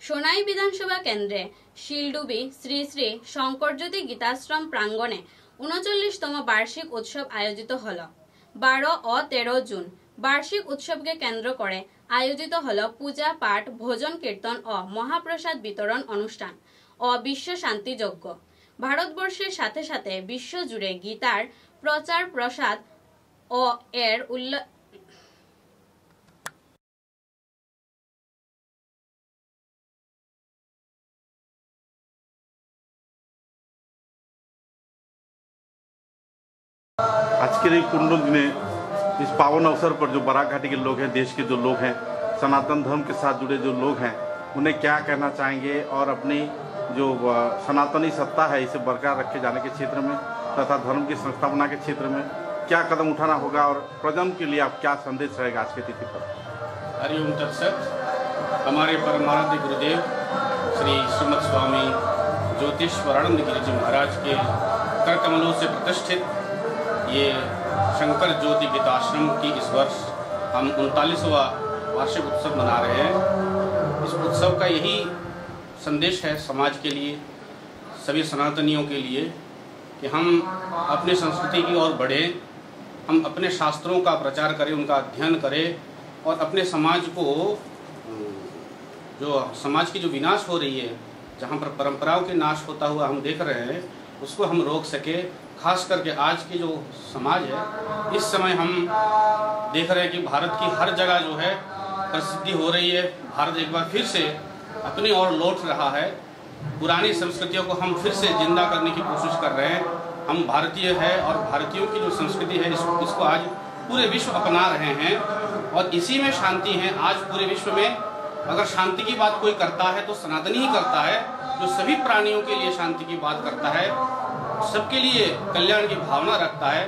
সোনাই বিধানসভা কেন্দ্রে শিলডুবি শ্রী শ্রী শঙ্করজ্যোতি গীতাশ্রম প্রাঙ্গণে 39তম বার্ষিক উৎসব আয়োজিত হল। 12 ও 13 জুন বার্ষিক উৎসবকে কেন্দ্র করে আয়োজিত হল পূজা পাঠ, ভোজন কীর্তন ও মহাপ্রসাদ বিতরণ অনুষ্ঠান ও বিশ্ব শান্তি যজ্ঞ। ভারতবর্ষের সাথে সাথে বিশ্ব জুড়ে গীতার প্রচার প্রসার ও এর आज के कुंडल दिने इस पावन अवसर पर जो बराक घाटी के लोग हैं, देश के जो लोग हैं, सनातन धर्म के साथ जुड़े जो लोग हैं, उन्हें क्या कहना चाहेंगे और अपनी जो सनातनी सत्ता है इसे बरकरार रखे जाने के क्षेत्र में तथा धर्म की संस्थापना के क्षेत्र में क्या कदम उठाना होगा और प्रजन्म के लिए आप क्या संदेश रहेगा आज की तिथि पर? हरिओम तत्सत। हमारे परमाराध्य गुरुदेव श्री श्रीमद स्वामी ज्योतिष्वरानंद गिरि जी महाराज के कर कमलों से प्रतिष्ठित ये शंकर ज्योति गीताश्रम की इस वर्ष हम 39वां वार्षिक उत्सव मना रहे हैं। इस उत्सव का यही संदेश है समाज के लिए, सभी सनातनियों के लिए, कि हम अपनी संस्कृति की ओर बढ़ें, हम अपने शास्त्रों का प्रचार करें, उनका अध्ययन करें और अपने समाज को, जो समाज की जो विनाश हो रही है, जहाँ पर परंपराओं के नाश होता हुआ हम देख रहे हैं, उसको हम रोक सके। खास करके आज की जो समाज है, इस समय हम देख रहे हैं कि भारत की हर जगह जो है प्रसिद्धि हो रही है। भारत एक बार फिर से अपनी ओर लौट रहा है। पुरानी संस्कृतियों को हम फिर से जिंदा करने की कोशिश कर रहे हैं। हम भारतीय है और भारतीयों की जो संस्कृति है इसको आज पूरे विश्व अपना रहे हैं और इसी में शांति है। आज पूरे विश्व में अगर शांति की बात कोई करता है तो सनातनी ही करता है, जो सभी प्राणियों के लिए शांति की बात करता है, सबके लिए कल्याण की भावना रखता है।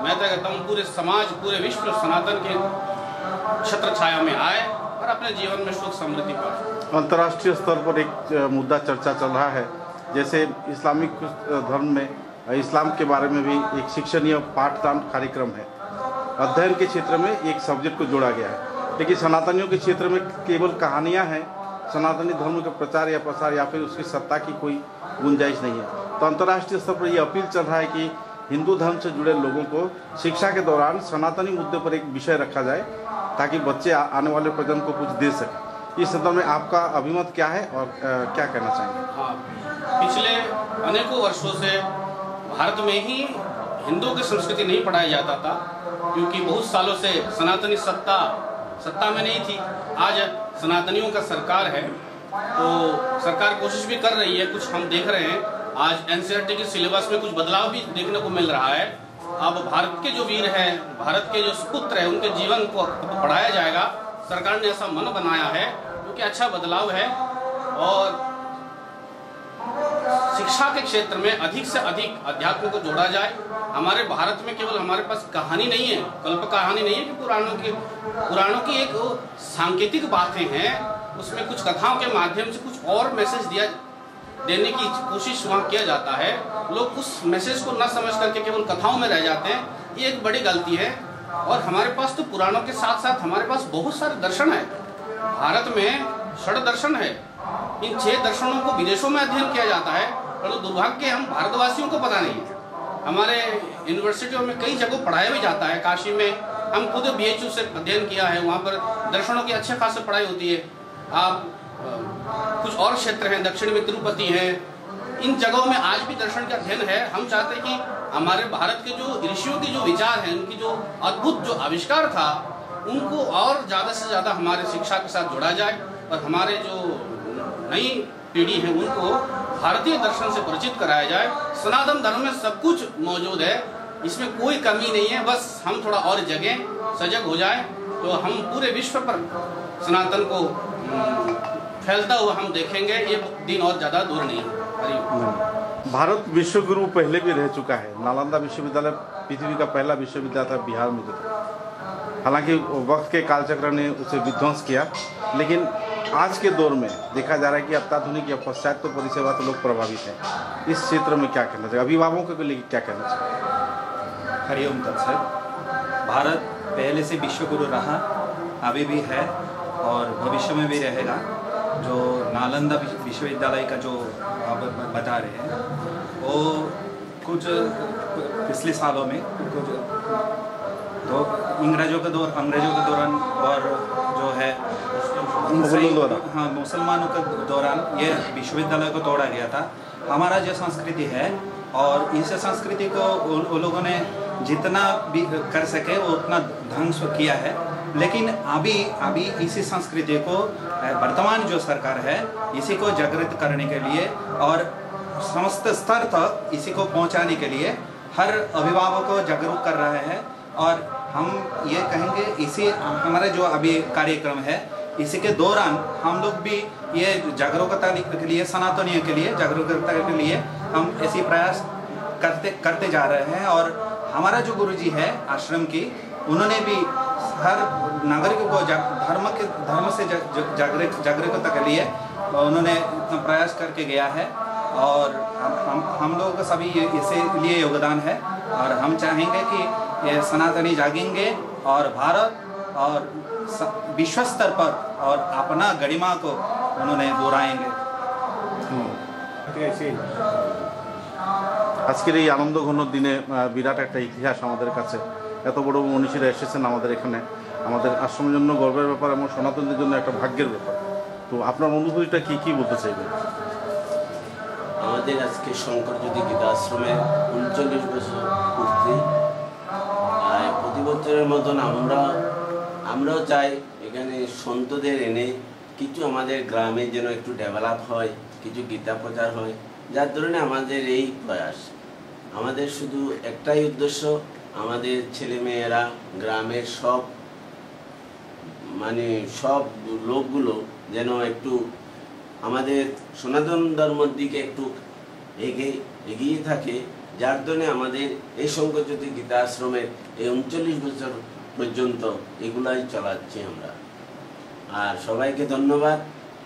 मैं तो कहता हूँ पूरे समाज, पूरे विश्व सनातन के छत्र छाया में आए और अपने जीवन में सुख समृद्धि पाए। अंतर्राष्ट्रीय स्तर पर एक मुद्दा चर्चा चल रहा है, जैसे इस्लामिक धर्म में इस्लाम के बारे में भी एक शिक्षणीय पाठदान कार्यक्रम है। अध्ययन के क्षेत्र में एक सब्जेक्ट को जोड़ा गया है, लेकिन सनातनियों के क्षेत्र में केवल कहानियाँ हैं। सनातनी धर्म का प्रचार या प्रसार या फिर उसकी सत्ता की कोई गुंजाइश नहीं है। तो अंतर्राष्ट्रीय स्तर पर यह अपील चल रहा है कि हिंदू धर्म से जुड़े लोगों को शिक्षा के दौरान सनातनी मुद्दे पर एक विषय रखा जाए ताकि बच्चे आने वाले प्रजन्म को कुछ दे सकें। इस संदर्भ में आपका अभिमत क्या है और क्या कहना चाहेंगे? हाँ, पिछले अनेकों वर्षों से भारत में ही हिंदुओं की संस्कृति नहीं पढ़ाया जाता था, क्योंकि बहुत सालों से सनातनी सत्ता में नहीं थी। आज सनातनियों का सरकार है, तो सरकार कोशिश भी कर रही है, कुछ हम देख रहे हैं। आज एनसीईआरटी के सिलेबस में कुछ बदलाव भी देखने को मिल रहा है। अब भारत के जो वीर हैं, भारत के जो सुपुत्र हैं, उनके जीवन को पढ़ाया जाएगा। सरकार ने ऐसा मन बनाया है, क्योंकि अच्छा बदलाव है। और शिक्षा के क्षेत्र में अधिक से अधिक अध्यात्म को जोड़ा जाए। हमारे भारत में केवल हमारे पास कहानी नहीं है, कल्प कहानी नहीं है कि पुराणों की एक सांकेतिक बातें हैं, उसमें कुछ कथाओं के माध्यम से कुछ और मैसेज देने की कोशिश वहाँ किया जाता है। लोग उस मैसेज को न समझ करके केवल कथाओं में रह जाते हैं, ये एक बड़ी गलती है। और हमारे पास तो पुराणों के साथ साथ हमारे पास बहुत सारे दर्शन है। भारत में 6 दर्शन है। इन 6 दर्शनों को विदेशों में अध्ययन किया जाता है, परंतु दुर्भाग्य हम भारतवासियों को पता नहीं है। हमारे यूनिवर्सिटियों में कई जगह पढ़ाया भी जाता है। काशी में हम खुद BHU से अध्ययन किया है, वहाँ पर दर्शनों की अच्छे खासी पढ़ाई होती है। आप कुछ और क्षेत्र हैं, दक्षिण में तिरुपति है, इन जगहों में आज भी दर्शन का अध्ययन है। हम चाहते हैं कि हमारे भारत के जो ऋषियों के जो विचार हैं, उनकी जो अद्भुत जो आविष्कार था, उनको और ज़्यादा से ज़्यादा हमारे शिक्षा के साथ जोड़ा जाए और हमारे जो नई पीढ़ी है उनको भारतीय दर्शन से परिचित कराया जाए। सनातन धर्म में सब कुछ मौजूद है, इसमें कोई कमी नहीं है। बस हम थोड़ा और जगें, सजग हो जाए तो हम पूरे विश्व पर सनातन को फैलता हुआ हम देखेंगे। ये दिन और ज़्यादा दूर नहीं है। भारत विश्वगुरु पहले भी रह चुका है। नालंदा विश्वविद्यालय पृथ्वी का पहला विश्वविद्यालय था बिहार में जो था। हालांकि वक्त के कालचक्र ने उसे विध्वंस किया, लेकिन आज के दौर में देखा जा रहा है कि अत्याधुनिक या पाश्चात्य परिसेवा तो लोग प्रभावित हैं। इस क्षेत्र में क्या कहना चाहिए, अभिभावकों के लिए क्या कहना चाहिए? हरिओम तत्सत। भारत पहले से विश्वगुरु रहा, अभी भी है और भविष्य में भी रहेगा। जो नालंदा नालंदा विश्वविद्यालय का जो आप बता रहे हैं वो कुछ पिछले सालों में कुछ तो अंग्रेजों के दौरान और जो है मुसलमानों के दौरान ये विश्वविद्यालय को तोड़ा गया था। हमारा जो संस्कृति है और इस संस्कृति को उन लोगों ने जितना भी कर सके वो उतना ध्वंस किया है, लेकिन अभी इसी संस्कृति को वर्तमान जो सरकार है इसी को जागृत करने के लिए और समस्त स्तर तक इसी को पहुंचाने के लिए हर अभिभावक को जागरूक कर रहे हैं। और हम ये कहेंगे इसी हमारे जो अभी कार्यक्रम है इसी के दौरान हम लोग भी ये जागरूकता के लिए सनातनियों के लिए जागरूकता के लिए हम ऐसी प्रयास करते जा रहे हैं। और हमारा जो गुरुजी है आश्रम की उन्होंने भी हर नागरिक को धर्म से जागरूकता के लिए उन्होंने इतना प्रयास करके गया है और हम लोगों का सभी इसे लिए योगदान है। और हम चाहेंगे कि ये सनातनी जागेंगे और भारत और विश्व स्तर पर और अपना गरिमा को उन्होंने दोहराएंगे। আজকের এই আনন্দঘন দিনে বিরাট একটা ইতিহাস আমাদের কাছে, এত বড় মনীষীরা এসেছেন আমাদের এখানে, আমাদের আশ্রমের জন্য গর্বের ব্যাপার এবং সনাতনদের জন্য একটা ভাগ্যের ব্যাপার। তো আপনার অনুভূতিটা কি বলতে চাইবেন? আমাদের আজকে শঙ্করজ্যোতি গীতা আশ্রমের 39 বছর পূর্তি, প্রতি বছরের মতন আমরাও চাই এখানে সন্তদের এনে কিছু আমাদের গ্রামে যেন একটু ডেভেলপ হয়, কিছু গীতা প্রচার হয়, যার ধরনে আমাদের এই প্রয়াস। আমাদের শুধু একটাই উদ্দেশ্য, আমাদের ছেলেমেয়েরা গ্রামের সব লোকগুলো যেন একটু আমাদের সনাতন ধর্মের দিকে একটু এগিয়ে থাকে, যার জন্য আমাদের এই শঙ্করজ্যোতি গীতা আশ্রমের এই 39 বছর পর্যন্ত এগুলাই চালাচ্ছি আমরা। আর সবাইকে ধন্যবাদ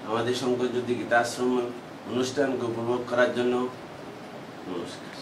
আমাদের শঙ্করজ্যোতি গীতা আশ্রম অনুষ্ঠানকে উপভোগ করার জন্য। নমস্কার।